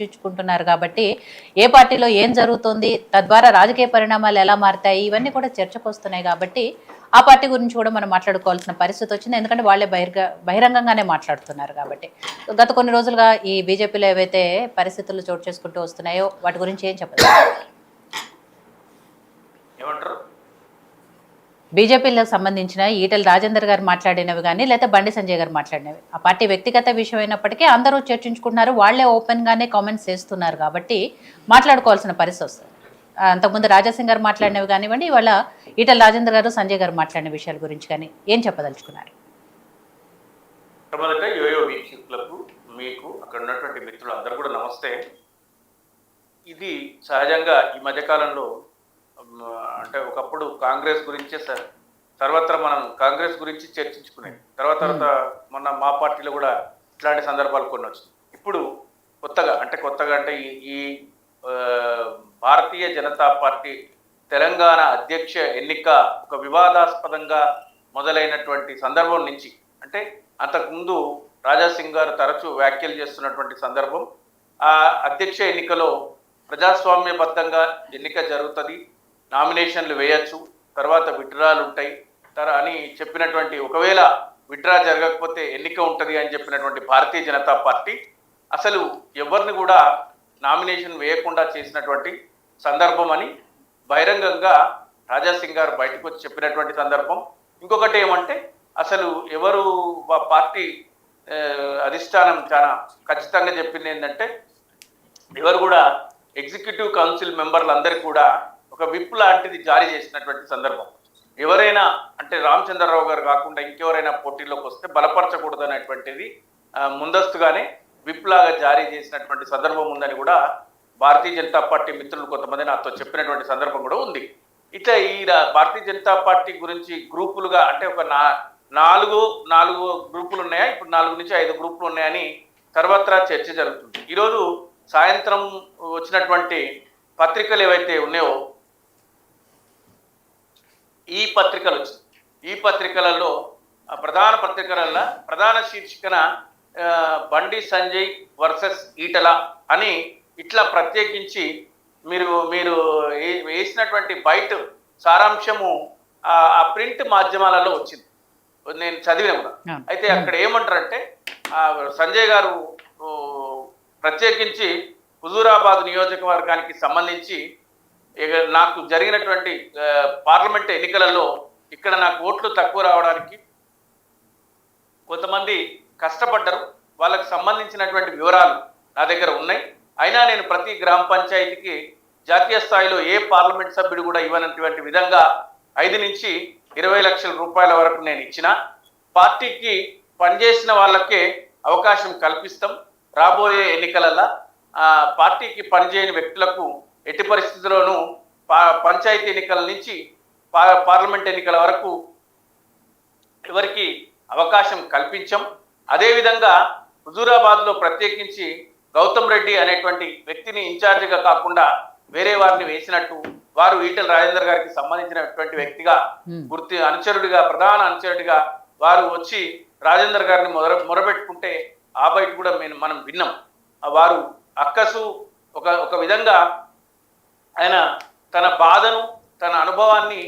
చర్చించుకుంటున్నారు కాబట్టి ఏ పార్టీలో ఏం జరుగుతుంది, తద్వారా రాజకీయ పరిణామాలు ఎలా మారుతాయి, ఇవన్నీ కూడా చర్చకు వస్తున్నాయి. కాబట్టి ఆ పార్టీ గురించి కూడా మనం మాట్లాడుకోవాల్సిన పరిస్థితి వచ్చింది. ఎందుకంటే వాళ్ళే బహిరంగంగానే మాట్లాడుతున్నారు కాబట్టి. గత కొన్ని రోజులుగా ఈ బీజేపీలో ఏవైతే పరిస్థితులు చోటు చేసుకుంటూ వస్తున్నాయో వాటి గురించి ఏం చెప్పదు? బీజేపీలకు సంబంధించిన ఈటెల రాజేందర్ గారు మాట్లాడినవి కానీ లేదా బండి సంజయ్ గారు మాట్లాడినవి ఆ పార్టీ వ్యక్తిగత విషయం అయినప్పటికీ అందరూ చర్చించుకుంటున్నారు, వాళ్లే ఓపెన్ గానే కామెంట్స్ చేస్తున్నారు కాబట్టి మాట్లాడుకోవాల్సిన పరిస్థితి వస్తుంది. అంతకుముందు రాజాసింగ్ గారు మాట్లాడినవి కానివ్వండి, ఇవాళ ఈటెల రాజేందర్ గారు సంజయ్ గారు మాట్లాడిన విషయాల గురించి కానీ ఏం చెప్పదలుచుకున్నారు? మీకు అక్కడ ఉన్నటువంటి మిత్రులు అందరూ కూడా నమస్తే. ఇది సహజంగా ఈ మధ్యకాలంలో అంటే ఒకప్పుడు కాంగ్రెస్ గురించే సర్వత్రా మనం కాంగ్రెస్ గురించి చర్చించుకునేది. తర్వాత మొన్న మా పార్టీలో కూడా ఇట్లాంటి సందర్భాలు కొన్ని వచ్చినాయి. ఇప్పుడు కొత్తగా అంటే ఈ భారతీయ జనతా పార్టీ తెలంగాణ అధ్యక్ష ఎన్నిక ఒక వివాదాస్పదంగా మొదలైనటువంటి సందర్భం నుంచి, అంటే అంతకుముందు రాజాసింగ్ గారు తరచూ వ్యాఖ్యలు చేస్తున్నటువంటి సందర్భం, ఆ అధ్యక్ష ఎన్నికలో ప్రజాస్వామ్యబద్ధంగా ఎన్నిక జరుగుతుంది, నామినేషన్లు వేయచ్చు, తర్వాత విత్డ్రాలు ఉంటాయి అని చెప్పినటువంటి, ఒకవేళ విత్డ్రా జరగకపోతే ఎన్నిక ఉంటుంది అని చెప్పినటువంటి భారతీయ జనతా పార్టీ అసలు ఎవరిని కూడా నామినేషన్ వేయకుండా చేసినటువంటి సందర్భం అని బహిరంగంగా రాజాసింగ్ గారు బయటకు వచ్చి చెప్పినటువంటి సందర్భం. ఇంకొకటి ఏమంటే, అసలు ఎవరు పార్టీ అధిష్టానం చాలా ఖచ్చితంగా చెప్పింది ఏంటంటే, ఎవరు కూడా ఎగ్జిక్యూటివ్ కౌన్సిల్ మెంబర్లందరికీ కూడా ఒక విప్ లాంటిది జారీ చేసినటువంటి సందర్భం. ఎవరైనా అంటే రామచంద్రరావు గారు కాకుండా ఇంకెవరైనా పోటీలోకి వస్తే బలపరచకూడదు అనేటువంటిది ముందస్తుగానే విప్ లాగా జారీ చేసినటువంటి సందర్భం ఉందని కూడా భారతీయ జనతా పార్టీ మిత్రులు కొంతమంది నాతో చెప్పినటువంటి సందర్భం కూడా ఉంది. ఇట్లా ఈ భారతీయ జనతా పార్టీ గురించి గ్రూపులుగా, అంటే ఒక నాలుగు గ్రూపులు ఉన్నాయా, ఇప్పుడు 4 నుంచి 5 గ్రూపులు ఉన్నాయని సర్వత్రా చర్చ జరుగుతుంది. ఈరోజు సాయంత్రం వచ్చినటువంటి పత్రికలు ఏవైతే ఉన్నాయో, ఈ పత్రికలలో ప్రధాన పత్రికలలో ప్రధాన శీర్షికన బండి సంజయ్ వర్సెస్ ఈటల అని ఇట్లా ప్రత్యేకించి మీరు వేసినటువంటి బయట సారాంశము ఆ ప్రింట్ మాధ్యమాలలో వచ్చింది, నేను చదివిన కూడా. అయితే అక్కడ ఏమంటారంటే, సంజయ్ గారు ప్రత్యేకించి హుజూరాబాద్ నియోజకవర్గానికి సంబంధించి నాకు జరిగినటువంటి పార్లమెంట్ ఎన్నికలలో ఇక్కడ నాకు ఓట్లు తక్కువ రావడానికి కొంతమంది కష్టపడ్డారు, వాళ్ళకు సంబంధించినటువంటి వివరాలు నా దగ్గర ఉన్నాయి. అయినా నేను ప్రతి గ్రామ పంచాయతీకి జాతీయ స్థాయిలో ఏ పార్లమెంట్ సభ్యుడు కూడా ఇవ్వనటువంటి విధంగా 5 నుంచి 20 లక్షల రూపాయల వరకు నేను ఇచ్చిన, పార్టీకి పనిచేసిన వాళ్ళకే అవకాశం కల్పిస్తాం. రాబోయే ఎన్నికలలో పార్టీకి పనిచేయని వ్యక్తులకు ఎట్టి పరిస్థితుల్లోనూ పంచాయతీ ఎన్నికల నుంచి పార్లమెంట్ ఎన్నికల వరకు ఎవరికి అవకాశం కల్పించాం. అదేవిధంగా హుజూరాబాద్లో ప్రత్యేకించి గౌతమ్ రెడ్డి అనేటువంటి వ్యక్తిని ఇన్ఛార్జిగా కాకుండా వేరే వారిని వేసినట్టు, వారు ఈటెల రాజేందర్ గారికి సంబంధించినటువంటి వ్యక్తిగా ప్రధాన అనుచరుడిగా వారు వచ్చి రాజేందర్ గారిని మొరబెట్టుకుంటే ఆ బయట కూడా మనం విన్నాం. వారు అక్కసు ఒక విధంగా ఆయన తన బాధను, తన అనుభవాన్ని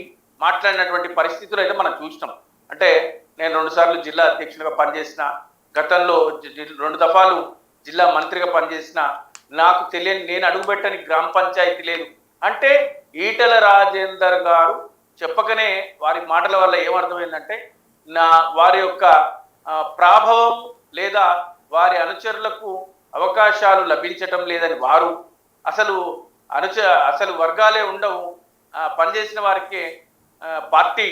మాట్లాడినటువంటి పరిస్థితులు అయితే మనం చూసినాం. అంటే నేను 2 సార్లు జిల్లా అధ్యక్షుడిగా పనిచేసిన, గతంలో 2 దఫాలు జిల్లా మంత్రిగా పనిచేసిన, నాకు తెలియని, నేను అడుగుపెట్టని గ్రామ పంచాయతీ లేదు అంటే ఈటెల రాజేందర్ గారు చెప్పకనే వారి మాటల వల్ల ఏమర్థమైందంటే, వారి యొక్క ప్రాభవం లేదా వారి అనుచరులకు అవకాశాలు లభించటం లేదని, వారు అసలు వర్గాలే ఉండవు, పనిచేసిన వారికి పార్టీ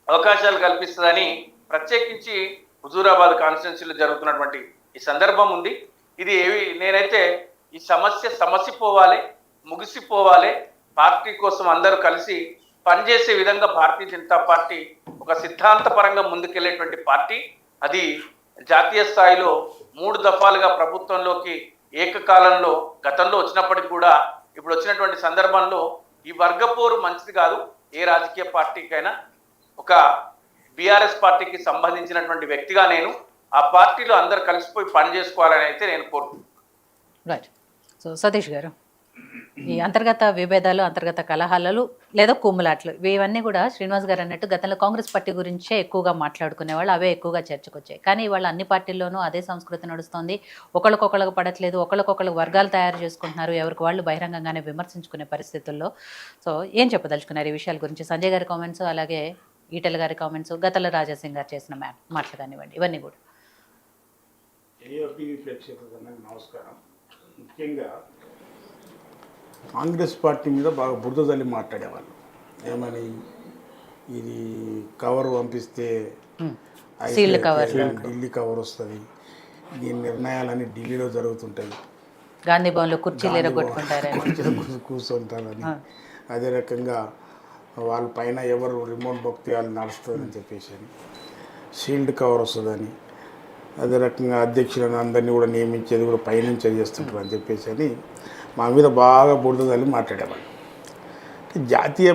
అవకాశాలు కల్పిస్తుందని ప్రత్యేకించి హుజూరాబాద్ కాన్స్టిట్యున్సీలో జరుగుతున్నటువంటి ఈ సందర్భం ఉంది. ఇది నేనైతే ఈ సమసిపోవాలి, ముగిసిపోవాలి, పార్టీ కోసం అందరూ కలిసి పనిచేసే విధంగా భారతీయ జనతా పార్టీ ఒక సిద్ధాంతపరంగా ముందుకెళ్లేటువంటి పార్టీ. అది జాతీయ స్థాయిలో 3 దఫాలుగా ప్రభుత్వంలోకి ఏకకాలంలో గతంలో వచ్చినప్పటికీ కూడా ఇప్పుడు వచ్చినటువంటి సందర్భంలో ఈ వర్గపోరు మంచిది కాదు ఏ రాజకీయ పార్టీకైనా. ఒక బీఆర్ఎస్ పార్టీకి సంబంధించినటువంటి వ్యక్తిగా నేను ఆ పార్టీలో అందరు కలిసిపోయి పని చేసుకోవాలని అయితే నేను కోరుకుంటున్నాను. రైట్. సో సతీష్ గారు, ఈ అంతర్గత విభేదాలు, అంతర్గత కలహాలు లేదా కుమ్ములాట్లు ఇవన్నీ కూడా శ్రీనివాస్ గారు అన్నట్టు గతంలో కాంగ్రెస్ పార్టీ గురించే ఎక్కువగా మాట్లాడుకునేవాళ్ళు, అవే ఎక్కువగా చర్చకొచ్చాయి. కానీ ఇవాళ అన్ని పార్టీల్లోనూ అదే సంస్కృతి నడుస్తోంది. ఒకళ్ళకొకళ్ళకు పడట్లేదు, ఒకళ్ళకొకళ్ళు వర్గాలు తయారు చేసుకుంటున్నారు, ఎవరికి వాళ్ళు బహిరంగంగానే విమర్శించుకునే పరిస్థితుల్లో. సో ఏం చెప్పదలుచుకున్నారు ఈ విషయాల గురించి? సంజయ్ గారి కామెంట్స్, అలాగే ఈటెల గారి కామెంట్స్, గతంలో రాజాసింగ్ గారు చేసిన మాటలు కానివ్వండి, ఇవన్నీ కూడా. ఏఓటీవీ ప్రేక్షకులకు నమస్కారం. ముఖ్యంగా కాంగ్రెస్ పార్టీ మీద బాగా బురద తల్లి మాట్లాడేవాళ్ళు. ఏమని, ఇది కవర్ పంపిస్తే సీల్డ్ కవర్, ఢిల్లీ కవర్ వస్తుంది, దీని నిర్ణయాలన్నీ ఢిల్లీలో జరుగుతుంటాయి, గాంధీ భవన్లో కుర్చీలు ఎరగొట్టుకుంటారని కూర్చుంటారని, అదే రకంగా వాళ్ళ పైన ఎవరు రిమోట్ భక్తి వాళ్ళు నడుస్తుందని చెప్పేసి, షీల్డ్ కవర్ వస్తుందని, అదే రకంగా అధ్యక్షులను అందరినీ కూడా నియమించేది కూడా పైనుంచే చేస్తుంటారు అని చెప్పేసి అని మా మీద బాగా బురద తల్లి మాట్లాడేవాళ్ళు. జాతీయ